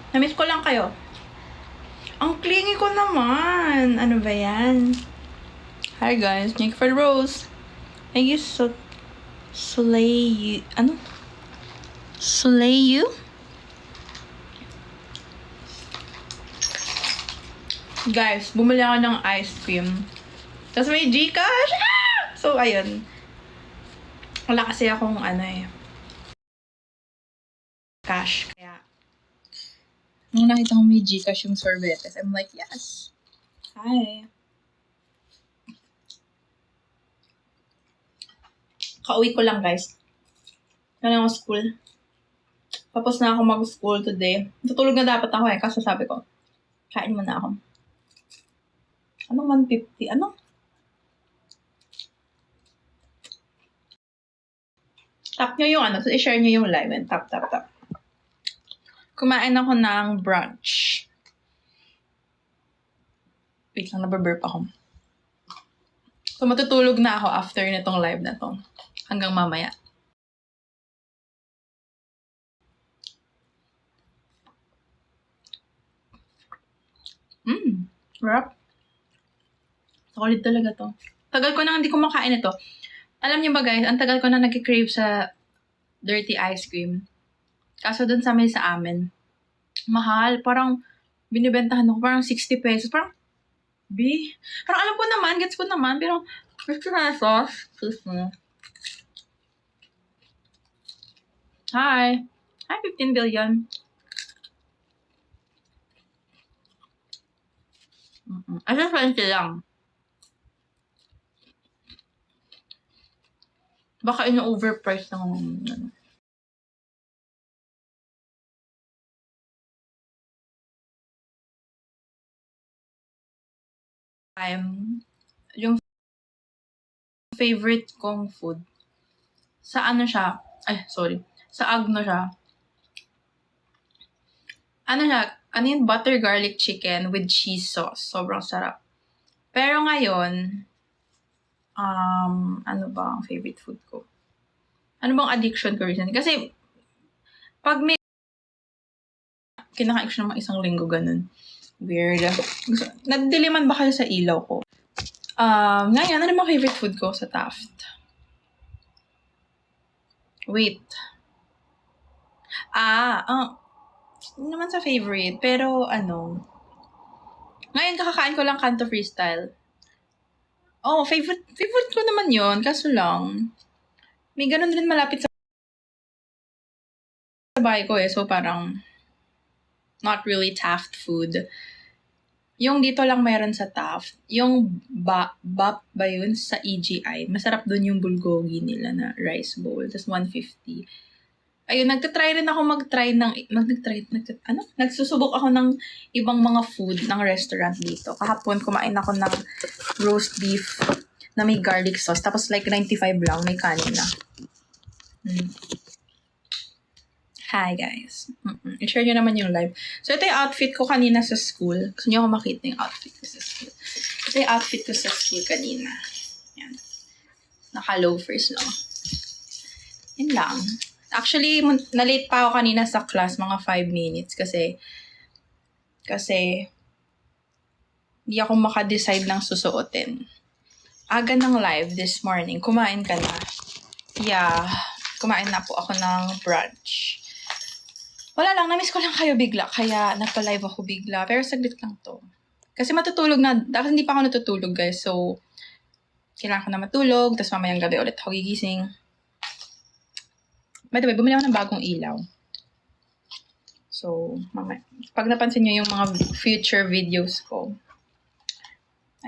Namiss ko lang kayo. Ang clingy ko naman. Ano ba yan? Hi guys, thank you for the rose. Thank you so... Slay... Ano? Slay you? Guys, bumili ako ng ice cream. Tapos may Gcash! Ah! So, ayun. Wala kasi akong cash. Kaya, nung nakita ko may Gcash yung sorbetes, I'm like, yes. Hi. Kauwi ko lang, guys. Kaya ako school. Tapos na ako mag-school today. Tutulog na dapat ako kaso sabi ko, kain muna ako. Anong 150? Ano? Tap nyo yung i-share nyo yung live and tap. Kumain ako ng brunch. Wait lang, nababurp ako. So, matutulog na ako after nitong live na to. Hanggang mamaya. Rap. Solid talaga to. Tagal ko na hindi kumakain ito. Alam niyo ba guys, ang tagal ko na nag-crave sa dirty ice cream. Kaso dun sa amin, mahal. Parang binibentahan ako, parang 60 pesos. Parang, parang alam ko naman, gets ko naman, pero 50 pesos. Hi. Hi, 15 billion. Asa 20 lang. Baka ino-overprice ng yung favorite kong food. Sa siya? Sa Agno siya. Butter garlic chicken with cheese sauce. Sobrang sarap. Pero ngayon, ano ba ang favorite food ko? Ano bang addiction ko recently? Kasi, pag may kinakain ko siya ng isang linggo, ganun. Weird. Nadiliman ba kayo sa ilaw ko? Ngayon, ano bang favorite food ko sa Taft? Wait. Hindi naman sa favorite, pero ngayon kakakain ko lang Kanto Freestyle. Oh, favorite ko naman yon. Kaso lang, may ganun rin malapit sa bahay ko so parang not really Taft food. Yung dito lang mayroon sa Taft, yung bap ba yun sa EGI. Masarap dun yung bulgogi nila na rice bowl. Tapos 150. Ayun, nagtatry rin ako nagsusubok ako ng ibang mga food ng restaurant dito. Kahapon, kumain ako ng roast beef na may garlic sauce. Tapos like 95 lang, may kanin na. Hi, guys. I-share nyo naman yung live. So, ito yung outfit ko kanina sa school. Gusto nyo ako makita yung outfit ko sa school. Ito yung outfit ko sa school kanina. Yan. Naka-loafers lang. Yan lang. Actually, na-late pa ako kanina sa class, mga 5 minutes. Kasi, hindi ako maka-decide ng susuotin. Aga ng live this morning. Kumain ka na. Yeah. Kumain na po ako ng brunch. Wala lang, na-miss ko lang kayo bigla. Kaya nagpa-live ako bigla. Pero saglit lang to. Kasi matutulog na. Dapat hindi pa ako natutulog, guys. So, kailangan ko na matulog. Tapos mamayang gabi ulit ako gigising. By the way, bumili ako ng bagong ilaw. So, mamaya. Pag napansin nyo yung mga future videos ko.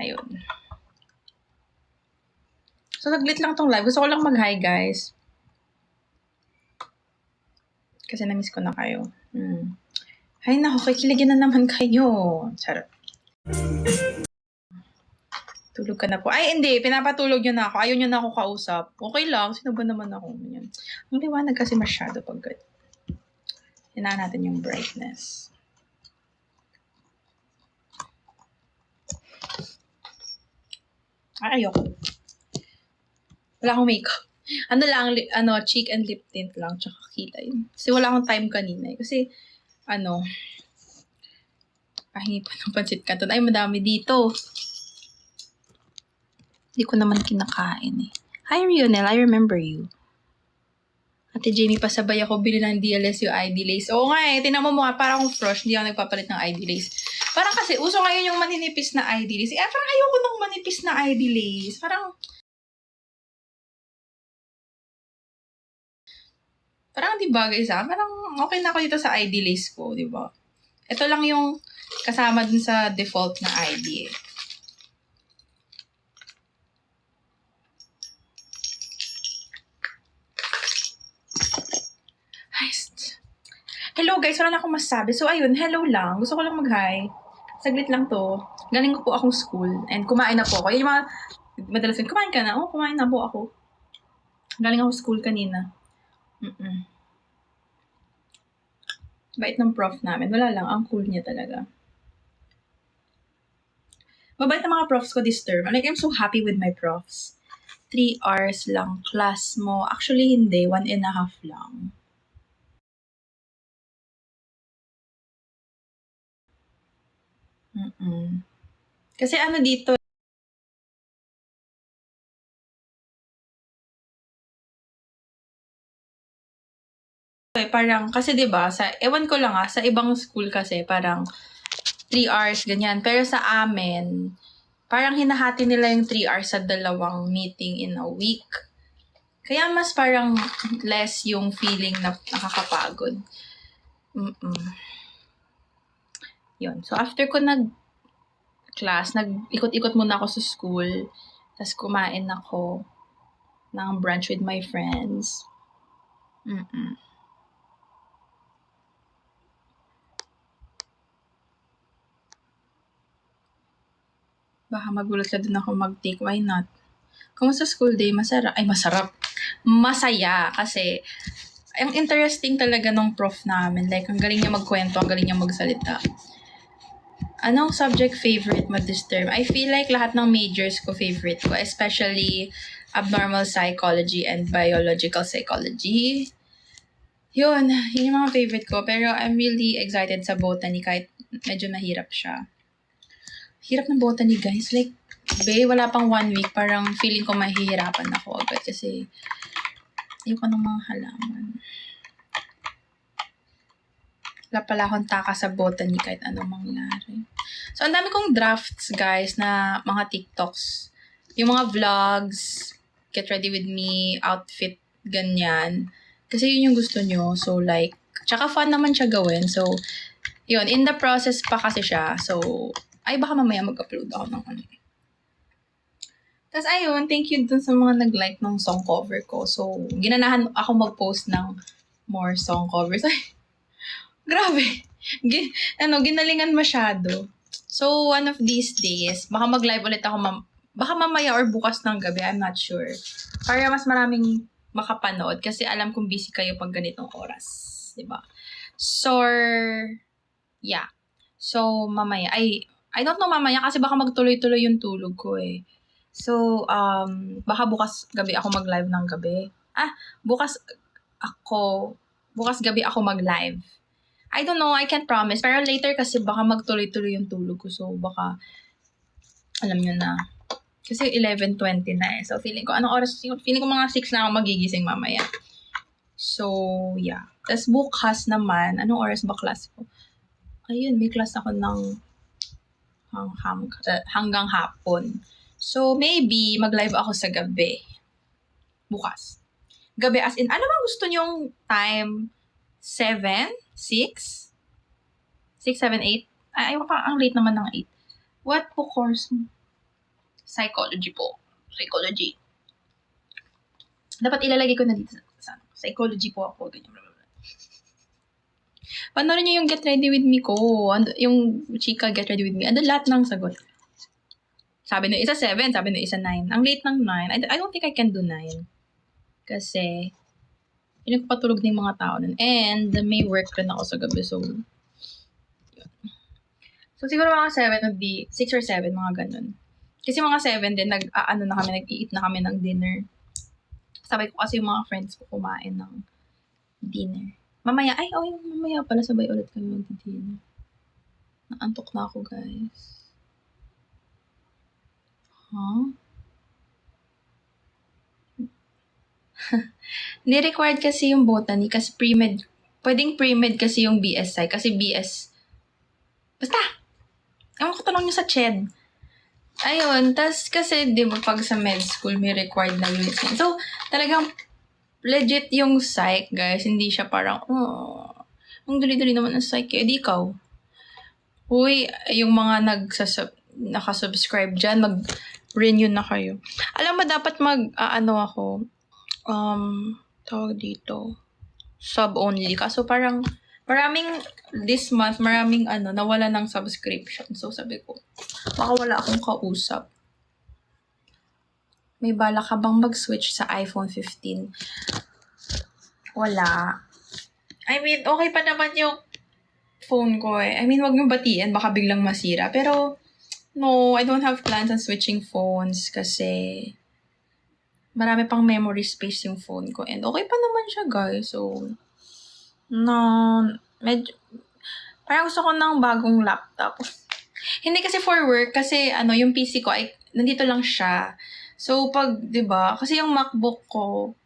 Ayun. So, saglit lang tong live. Gusto ko lang mag-hi, guys. Kasi na-miss ko na kayo. Hay nako, kikiligin na naman kayo. Charot. Tulog ka na po. Ay, hindi. Pinapatulog nyo na ako. Ayaw nyo na ako kausap. Okay lang. Sino ba naman ako? Yan. Ang liwanag kasi masyado pag good. Hinaan natin yung brightness. Ay, ayoko. Wala akong makeup. Cheek and lip tint lang. Tsaka kilay. Kasi wala akong time kanina. Kasi, Pahingi pa ng pancit canton. Ay, madami dito. Hindi ko naman kinakain eh. Hi, Rionel. I remember you. Ate Jamie, pasabay ako bili ng DLS yung ID lace. Oo nga eh. Tinan mo nga, parang akong frosh. Hindi ako nagpapalit ng ID lace. Parang kasi, uso ngayon yung maninipis na ID lace. Eh, parang ayoko ng manipis na ID lace. Parang di bagay sa akin. Parang okay na ako dito sa ID lace ko, di ba? Ito lang yung kasama dun sa default na ID eh. Hello guys, wala na akong masasabi. So ayun, hello lang. Gusto ko lang mag-hi. Saglit lang to. Galing ko po akong school and kumain na po ako. Yung mga madalas yun, kumain ka na? Oo, kumain na po ako. Galing ako school kanina. Bait ng prof namin. Wala lang, ang cool niya talaga. Mabait ng mga profs ko this term. Like, I'm so happy with my profs. 3 hours lang class mo. Actually, hindi. 1.5 lang. Kasi ano dito, parang, kasi 'di ba sa, ewan ko lang sa ibang school kasi, parang 3 hours, ganyan. Pero sa amin, parang hinahati nila yung 3 hours sa 2 meeting in a week. Kaya mas parang less yung feeling na nakakapagod. Yun. So, after ko nag-class, nag-ikot-ikot muna ako sa school. Tapos kumain ako ng brunch with my friends. Baka magulat ka din ako mag-take. Why not? Kumusta school day? Masarap. Ay, masarap. Masaya. Kasi, ang interesting talaga nung prof namin. Like, ang galing niya magkwento, ang galing niya magsalita. Anong subject favorite mo this term? I feel like lahat ng majors ko favorite ko. Especially, abnormal psychology and biological psychology. Yun yung mga favorite ko. Pero I'm really excited sa botany kahit medyo nahirap siya. Hirap ng botany, guys. Like, wala pang 1 week, parang feeling ko mahihirapan ako agad kasi ayoko ng mga halaman. Wala pala akong taka sa botany kahit anong mangyari. So, ang dami kong drafts, guys, na mga TikToks. Yung mga vlogs, get ready with me, outfit, ganyan. Kasi yun yung gusto nyo. So, like, tsaka fun naman siya gawin. So, yun, in the process pa kasi siya. So, ay, baka mamaya mag-upload ako ng ano. Tapos ayun, thank you dun sa mga nag-like ng song cover ko. So, ginanahan ako mag-post ng more song covers. Ay, grabe. Ginalingan masyado. So, one of these days, baka mag-live ulit ako, baka mamaya or bukas ng gabi, I'm not sure. Para mas maraming makapanood kasi alam kong busy kayo pag ganitong oras. Diba? So, yeah. So, mamaya, I don't know mamaya kasi baka magtuloy-tuloy yung tulog ko eh. So, baka bukas gabi ako mag-live ng gabi. Bukas gabi ako mag-live. I don't know, I can't promise. Pero later kasi baka magtuloy-tuloy yung tulog ko. So, baka, alam nyo na. Kasi 11:20 na eh. So, feeling ko, anong oras? Feeling ko mga 6 na ako magigising mamaya. So, yeah. Tapos bukas naman, anong oras ba class ko? Ayun, may class ako ng hanggang hapon. So, maybe mag-live ako sa gabi. Bukas. Gabi as in, ano bang gusto nyong time? 7? 6? 6, 7, 8? Ay, ang late naman ng 8. What po course mo? Psychology po. Psychology. Dapat ilalagay ko na dito sa psychology po ako. Ganyan. Panoorin niyo yung Get Ready With Me ko. Yung chika Get Ready With Me. Ando lahat ng sagot. Sabi na isa 7, sabi na isa 9. Ang late ng 9. I don't think I can do 9. Kasi, pinagpatulog na yung mga tao nun. And, may work rin ako sa gabi. So, yun. So, siguro mga 7 would be, 6 or 7, mga ganun. Kasi mga 7 din, nag-i-eat na kami ng dinner. Sabay ko kasi yung mga friends ko kumain ng dinner. Mamaya pala sabay ulit kami mag-dinner. Naantok na ako, guys. Huh? Hindi required kasi yung botany kasi pre-med. Pwedeng pre-med kasi yung BSI kasi BS. Basta! Ewan ko tanong nyo sa CHED. Ayun, tas kasi di ba pag sa med school may required na unit. So, talagang legit yung psych, guys. Hindi siya parang, ang dali-dali naman ang psych. Eh, di ikaw. Uy, yung mga nakasubscribe dyan, mag-renew na kayo. Alam mo, dapat ako, tawag dito, sub-only. Kaso parang, this month, nawala ng subscription. So, sabi ko, baka wala akong kausap. May bala ka bang mag-switch sa iPhone 15? Wala. I mean, okay pa naman yung phone ko eh. I mean, wag nyo batiin, baka biglang masira. Pero, no, I don't have plans on switching phones kasi marami pang memory space yung phone ko. And okay pa naman siya, guys. So, medyo, parang gusto ko ng bagong laptop. Hindi kasi for work, kasi yung PC ko ay, nandito lang siya. So, diba, kasi yung MacBook ko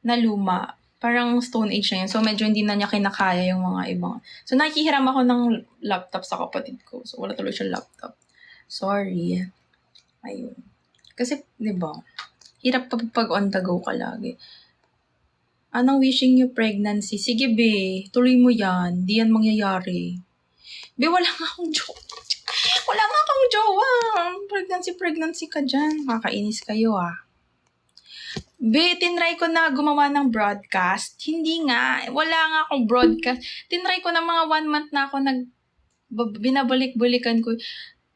na luma, parang Stone Age na yun. So, medyo hindi na niya kinakaya yung mga ibang. So, nakikihiram ako ng laptop sa kapatid ko. So, wala tuloy siya laptop. Sorry. Ayun. Kasi, diba, hirap pag on the go ka lagi. Anong wishing you pregnancy? Sige, be. Tuloy mo yan. Di yan mangyayari. Be, wala nga akong jowa. Wala nga akong jowa. Pregnancy ka dyan. Kakainis kayo, Be, tinry ko na gumawa ng broadcast. Hindi nga. Wala nga akong broadcast. Tinry ko na mga 1 month na ako binabalik-balikan ko.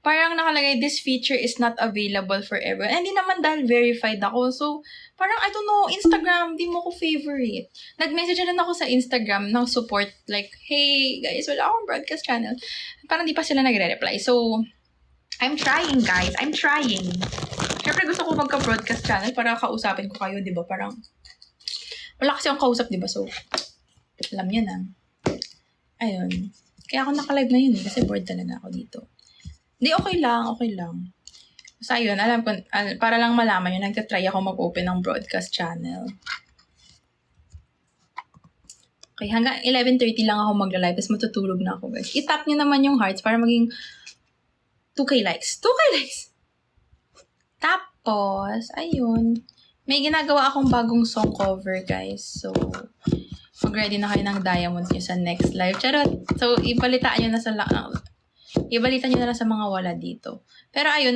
Parang nakalagay, this feature is not available for everyone. And hindi naman dahil verified ako. So, parang, I don't know, Instagram, di mo ko favorite. Nag-message na ako sa Instagram ng support. Like, hey, guys, wala akong broadcast channel. Parang di pa sila nagre-reply. So, I'm trying, guys. I'm trying. Siyempre, gusto ko magka-broadcast channel para kausapin ko kayo, di ba? Parang, wala kasi akong kausap, di ba? So, alam niyo na. Ayun. Kaya ako naka-live na yun kasi bored talaga ako dito. Di, okay lang. Basta yun, alam ko, para lang malaman yun, nagtatry ako mag-open ng broadcast channel. Okay, hanggang 11:30 lang ako magla-live, tapos matutulog na ako, guys. I-tap nyo naman yung hearts para maging 2K likes. 2K likes! Tapos, ayun, may ginagawa akong bagong song cover, guys. So, mag-ready na kayo ng diamonds nyo sa next live. Charot! So, ibalitaan nyo na lang sa mga wala dito. Pero ayun,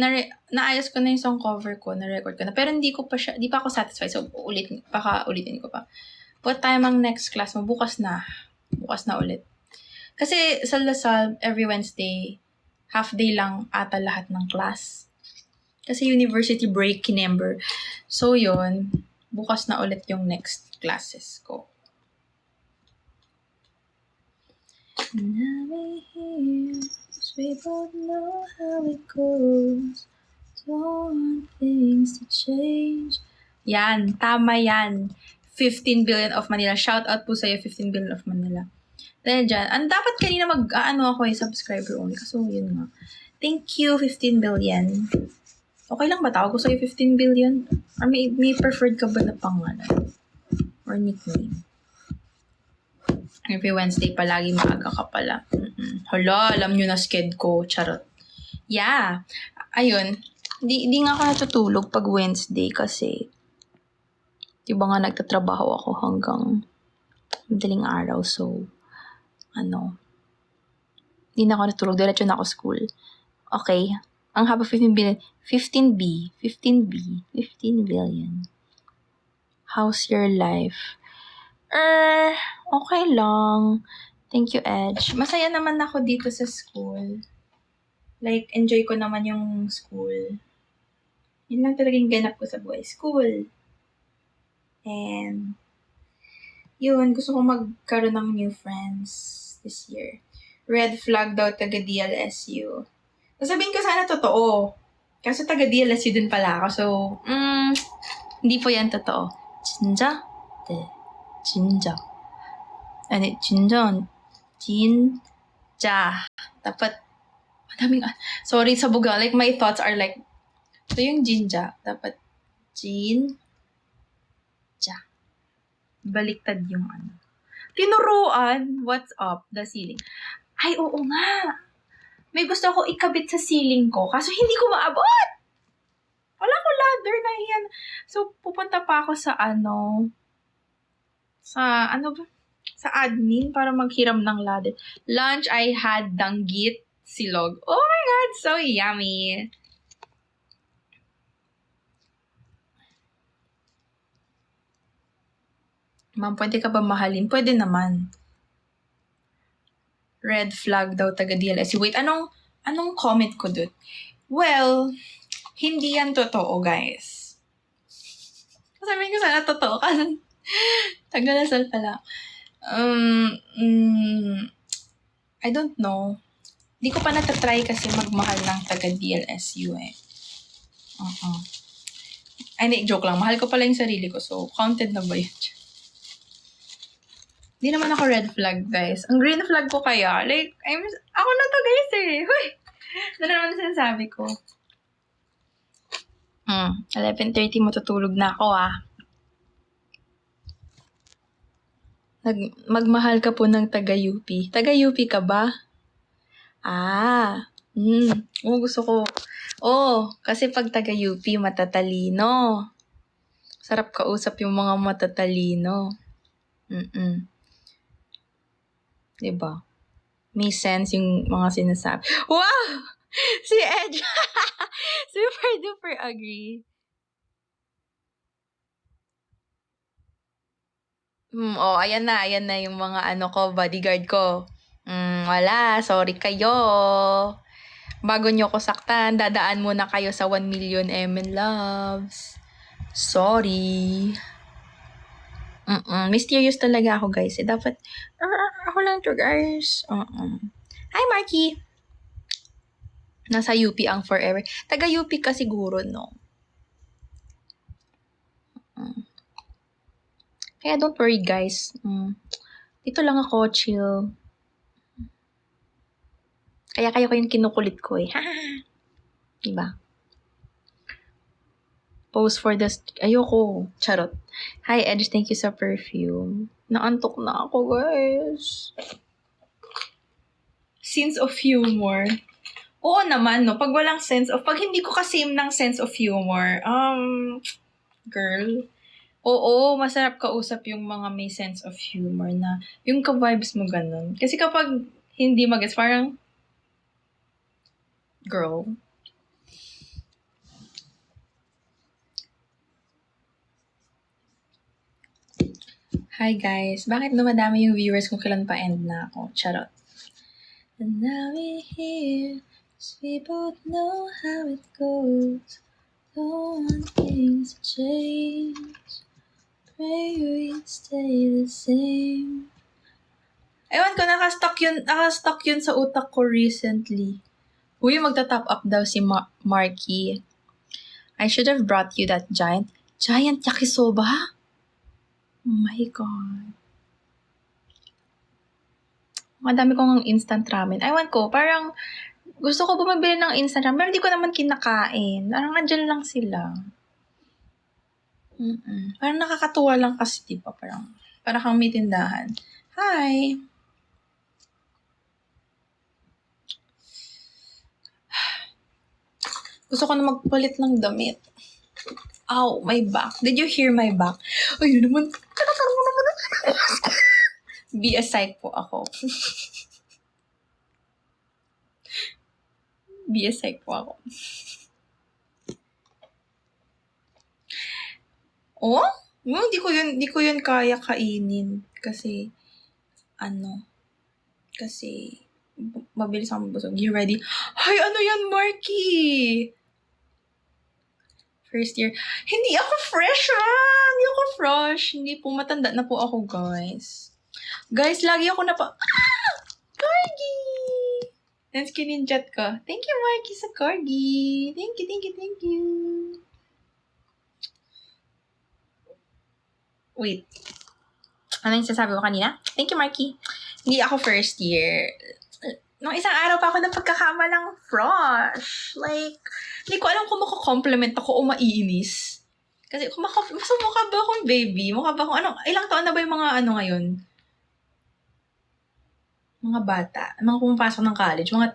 naayos ko na yung song cover ko, na-record ko na. Pero di pa ako satisfied. So, ulitin ko pa. What time ang next class mo? Bukas na ulit. Kasi sa Lasal, every Wednesday, half day lang ata lahat ng class. Kasi university break, kinember. So, yun, bukas na ulit yung next classes ko. Now we're here. We both know how it goes. Don't want things to change. Yan, tama yan. 15 billion of Manila. Shout out po sa'yo, 15 billion of Manila. Dahil dyan, dapat kanina ako subscriber only. Kaso yun nga. Thank you, 15 billion. Okay lang ba tawag ko sa'yo 15 billion? Or may preferred ka ba na pangalan? Or nickname? Every Wednesday palagi maaga ka pala. Hala, alam nyo na sked ko. Charot. Yeah. Ayun. Di nga ako natutulog pag Wednesday kasi diba nga nagtatrabaho ako hanggang madaling araw. So, di na ako natulog. Diretso na ako school. Okay. Ang haba 15 billion. 15 billion. How's your life? Okay lang. Thank you, Edge. Masaya naman ako dito sa school. Like, enjoy ko naman yung school. Yun lang talagang ganap ko sa buhay. School. And, yun, gusto ko magkaroon ng new friends this year. Red flag daw taga DLSU. Sasabihin ko sana totoo. Kasi taga DLSU din pala ako. So, hindi po yan totoo. 진짜? 네. 진짜. 아니, 진짜. Dapat Madaming, sorry sa buga. Like, my thoughts are like, so yung Jinja, dapat Jinja. Baliktad yung ano. Tinuruan, what's up, the ceiling. Ay, oo nga. May gusto ako ikabit sa ceiling ko, kaso hindi ko maabot. Wala ko ladder na yan. So, pupunta pa ako sa sa admin para maghiram ng ladder. Lunch, I had danggit silog. Oh my God, so yummy. Ma'am, pwede ka ba mahalin? Pwede naman. Red flag daw taga DLSC. Wait, anong comment ko dun? Well, hindi yan totoo, guys. Sabihin ko sana totoo kasi taga-Lasal pala. I don't know. Di ko pa natatry kasi magmahal ng taga DLSU eh. Ay, joke lang. Mahal ko pala yung sarili ko. So, counted na ba yun? Di naman ako red flag, guys. Ang green flag ko kaya, like, ako na to, guys eh. Huy! Ano naman sinasabi ko? 11:30 matutulog na ako Magmahal ka po ng taga-UP. Taga-UP ka ba? Gusto ko. Kasi pag taga-UP, matatalino. Sarap kausap yung mga matatalino. Diba? May sense yung mga sinasabi. Wow! Si Edge! Super duper agree. Ayan na yung mga bodyguard ko. Wala, sorry kayo. Bago nyo ko saktan, dadaan muna kayo sa 1 million MN loves. Sorry. Mysterious talaga ako, guys. Dapat, ako lang to, guys. Hi, Marky. Nasa UP ang forever. Taga UP ka siguro, no? Kaya don't worry, guys. Dito lang ako, chill. Kaya kayo yung kinukulit ko eh. Diba? Pose for the... Ayoko. Charot. Hi, Edge. Thank you sa perfume. Naantok na ako, guys. Sense of humor. Oo naman, no? Pag walang pag hindi ko kasi ng sense of humor, girl, oo, masarap kausap yung mga may sense of humor na yung ka-vibes mo ganun. Kasi kapag hindi mag-gets, parang, girl. Hi guys, bakit dumadami yung viewers kung kailan pa end na ako? Charot. And now we're here, 'cause we both know how it goes. Don't want things to change. Pray we stay the same. Ewan ko, nakastock yun sa utak ko recently. Uy, magta-top up daw si Marky. I should have brought you that giant yakisoba? Oh my God. Madami kong instant ramen. Ewan ko, parang gusto ko bumibili ng instant ramen, pero hindi ko naman kinakain. Parang nandyan lang sila. Parang nakakatuwa lang kasi, diba? Parang kang may tindahan. Hi! Gusto ko na magpalit ng damit. Ow, my back. Did you hear my back? Ayun naman. Nakakaroon naman. Be a psych po ako. Be a psych po ako. Hindi ko yun kaya kainin. Kasi, mabilis akong mabusog. You ready? Ay, ano yan, Marky? First year. Hindi ako fresh, Hindi ako fresh. Hindi po, matanda na po ako, guys. Guys, lagi ako Corgi! That's kininjat ko. Thank you, Marky, sa Corgi. Thank you. Wait. Ano yung sasabi ko kanina? Thank you, Marky. Hindi ako first year. Nung isang araw pa ako ng pagkakamalang frosh. Like, hindi ko alam kung makakompliment ako o maiinis. Kasi kung mukha ba akong baby? Mukha ba akong ilang taon na ba yung mga ngayon? Mga bata. Mga pumapasok ng college. Mga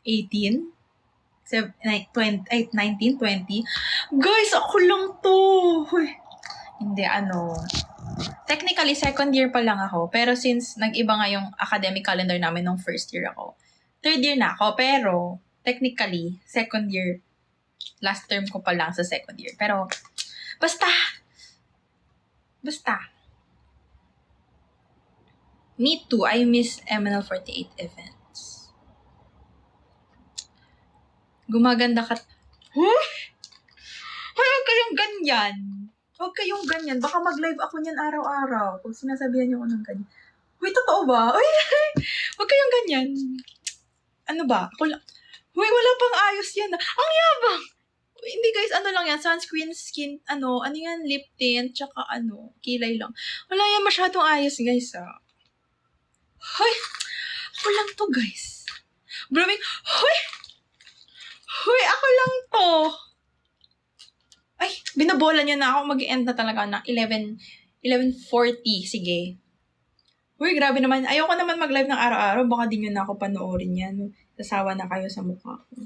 18? 19, 20? Guys, ako lang to. Huy. Hindi, technically, second year pa lang ako. Pero since nag-iba nga yung academic calendar namin nung first year ako, third year na ako. Pero, technically, second year, last term ko pa lang sa second year. Pero, basta. Me too, I miss MNL48 events. Gumaganda ka. Huh? Huwag kayong ganyan. Huwag kayong ganyan. Baka mag-live ako niyan araw-araw. Kung sinasabihan niyo ako ng ganyan. Uy, totoo ba? Uy, huwag kayong ganyan. Ano ba? Ako lang. Uy, wala pang ayos yan. Ang yabang! Uy, hindi guys, lang yan. Sunscreen, skin, yan, lip tint, tsaka kilay lang. Wala yan masyadong ayos guys, Hoy! Ako lang to guys. Blooming, Hoy, ako lang to. Ay, binabola niya na ako. Mag-end na talaga na 11:40. Sige. Uy, grabe naman. Ayoko naman mag-live ng araw-araw. Baka di nyo na ako panoorin yan. Sasawa na kayo sa mukha ko.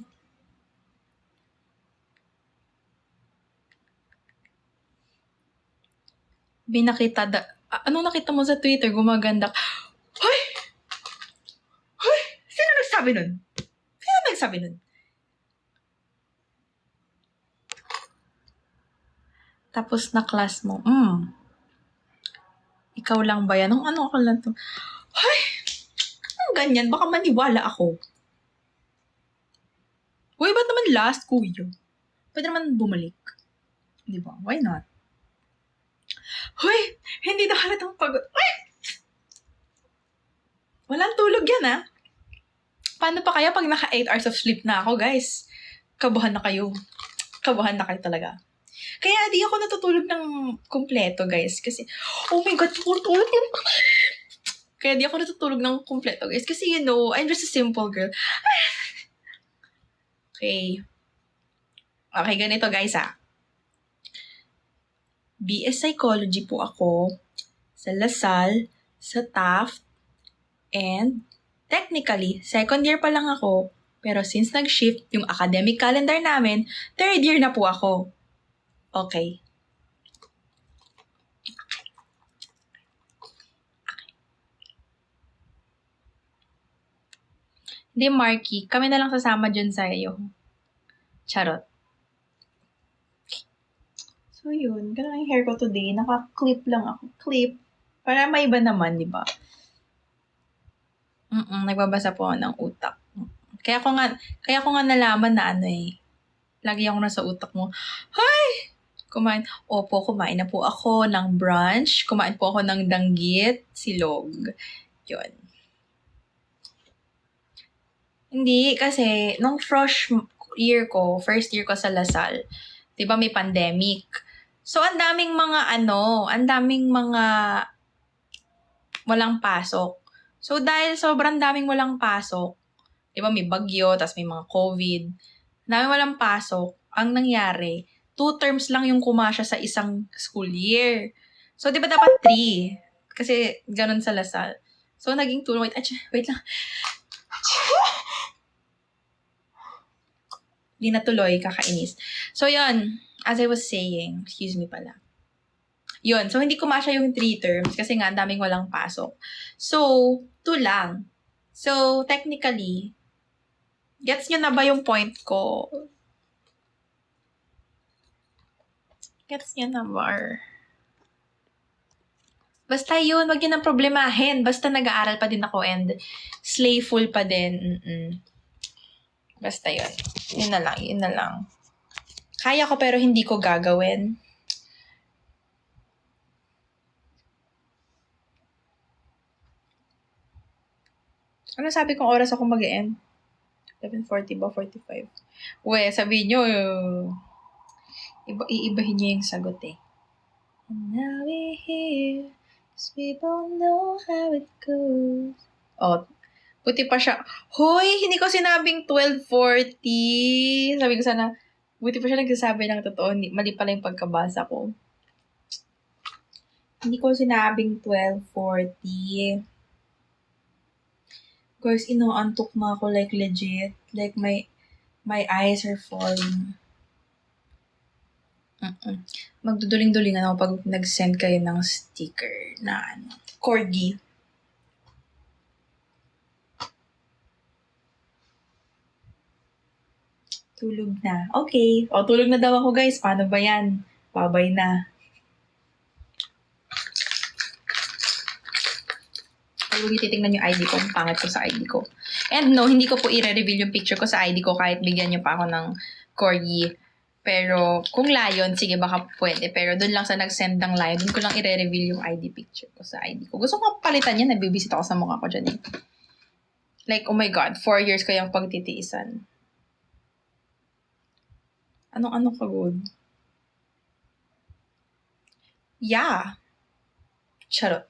Anong nakita mo sa Twitter? Gumaganda. Hoy! Sino nagsabi nun? Tapos na class mo. Ikaw lang ba yan? Ako lang to? Hoy! Anong ganyan? Baka maniwala ako. Hoy, ba't naman last, kuya? Pwede naman bumalik. Di ba? Why not? Hoy! Hindi na halatang pagod. Ay! Walang tulog yan, Paano pa kaya pag naka 8 hours of sleep na ako, guys? Kabahan na kayo. Kabahan na kayo talaga. Kaya di ako natutulog ng kumpleto, guys. Kasi, oh my God, tulog yun. Kaya di ako natutulog ng kumpleto, guys. Kasi, I'm just a simple girl. Okay. Okay, ganito, guys, BS Psychology po ako sa LaSalle, sa Taft, and technically, second year pa lang ako, pero since nag-shift yung academic calendar namin, third year na po ako. Okay. Hindi, Marky. Kami na lang sasama dyan sa iyo. Charot. So, yun. Ganun ang hair ko today. Naka-clip lang ako. Clip. Para may iba naman, di ba? Nagbabasa po ako ng utak. Kaya ko nga nalaman na lagi ako nasa utak mo. Hi! Kumain na po ako ng brunch. Kumain po ako ng danggit, silog. Yun. Hindi, kasi nung first year ko sa LaSalle, di ba may pandemic? So, ang daming mga walang pasok. So, dahil sobrang daming walang pasok, di ba may bagyo, tas may mga COVID, daming walang pasok, ang nangyari, 2 terms lang yung kumasya sa isang school year. So, di ba dapat 3? Kasi, ganun sa LaSalle. So, naging 2. Wait lang. Di natuloy, kakainis. So, yun. As I was saying, excuse me pala. Yun. So, hindi kumasya yung 3 terms kasi nga, ang daming walang pasok. So, 2 lang. So, technically, gets nyo na ba yung point ko? Gets nyo na ba? Basta yun, wag yun ang problemahin. Basta nag-aaral pa din ako and slayful pa din. Basta yun. Yun na lang. Kaya ko pero hindi ko gagawin. Ano sabi kong oras ako mag-end? 11:40 ba? 45? Uwe, sabi nyo, iibahin nyo yung sagot And now we're here, 'cause we both know how it goes. Oh, Buti pa siya. Hoy, hindi ko sinabing 12:40. Sabi ko sana, buti pa siya nagsasabi ng totoo. Mali pala yung pagkabasa ko. Hindi ko sinabing 12:40. Guys, inaantok na ako like legit. Like my eyes are falling. Magduduling-dulingan ako pag nag-send kayo ng sticker na corgi. Tulog na. Okay. O, tulog na daw ako, guys. Paano ba yan? Babay na. Huwag niyo titignan yung ID ko. Ang pangit ko sa ID ko. And no, hindi ko po i-reveal yung picture ko sa ID ko kahit bigyan niyo pa ako ng corgi. Pero kung lion, sige baka pwede. Pero dun lang sa nag-send ng lion, dun ko lang i-reveal yung ID picture ko sa ID ko. Gusto ko palitan yan. Nabibisit ako sa mukha ko dyan eh. Like, oh my God, 4 years ko yung pagtitiisan. Anong-ano ka, good? Yeah. Charot.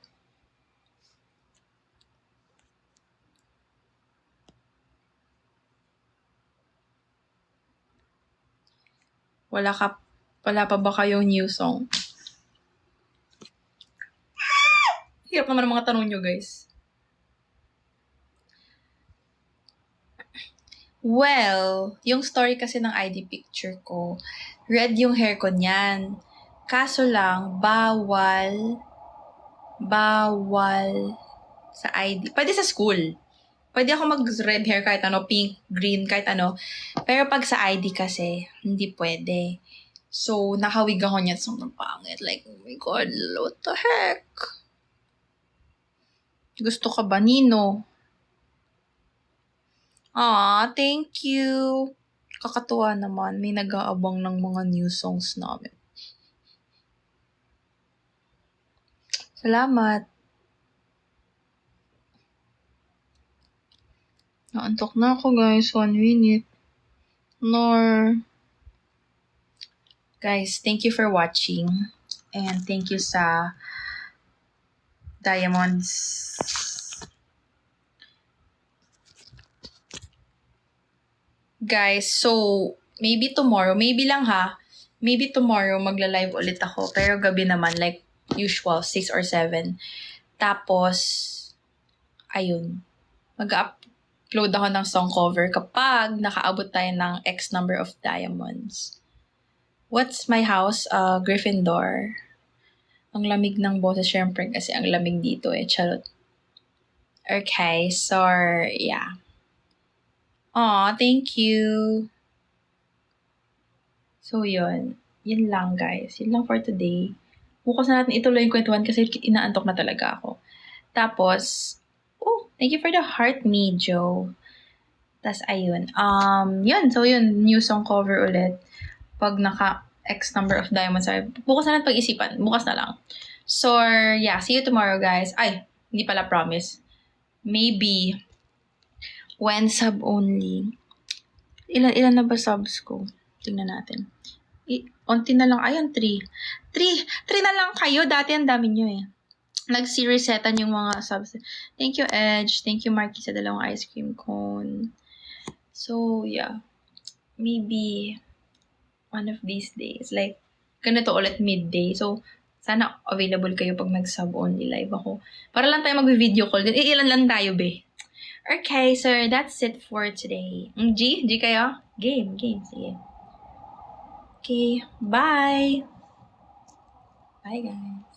Wala pa ba kayong new song? Hirap naman ang mga tanong nyo, guys. Well, yung story kasi ng ID picture ko, red yung hair ko niyan. Kaso lang, bawal sa ID. Pwede sa school. Pwede ako mag-red hair kahit ano, pink, green, kahit ano. Pero pag sa ID kasi, hindi pwede. So, nakawig ako niyan. Sobrang pangit. Like, oh my God, what the heck? Gusto ka ba, Nino? Thank you. Kakatuwa naman. May nag-aabang ng mga new songs namin. Salamat. Naantok na ako, guys. 1 minute. Guys, thank you for watching. And thank you sa Diamonds. Guys, so, maybe tomorrow, maybe lang ha, maybe tomorrow magla-live ulit ako. Pero gabi naman, like usual, 6 or 7. Tapos, ayun, mag-upload ako ng song cover kapag nakaabot tayo ng X number of diamonds. What's my house? Gryffindor. Ang lamig ng boses, syempre, kasi ang lamig dito eh. Charot. Okay, so, yeah. Thank you. So, yun. Yun lang, guys. Yun lang for today. Bukas na natin ituloy yung kwentuhan kasi inaantok na talaga ako. Tapos, thank you for the heart, Joe. Tas, ayun. Yun. So, yun. New song cover ulit. Pag naka-X number of diamonds. Bukas na natin pag-isipan. Bukas na lang. So, yeah. See you tomorrow, guys. Ay, hindi pala promise. Maybe, when sub only. Ilan na ba subs ko? Tingnan natin. Onti na lang. Ayan, 3. 3 na lang kayo. Dati ang dami nyo eh. Nag-resetan yung mga subs. Thank you, Edge. Thank you, Marky, sa 2 ice cream cone. So, yeah. Maybe one of these days. Like, ganito ulit midday. So, sana available kayo pag nag-sub only live ako. Para lang tayo mag-video call. Ilan lang tayo, be. Okay, sir. That's it for today. G kayo? Game. Sige. Okay, bye! Bye, guys.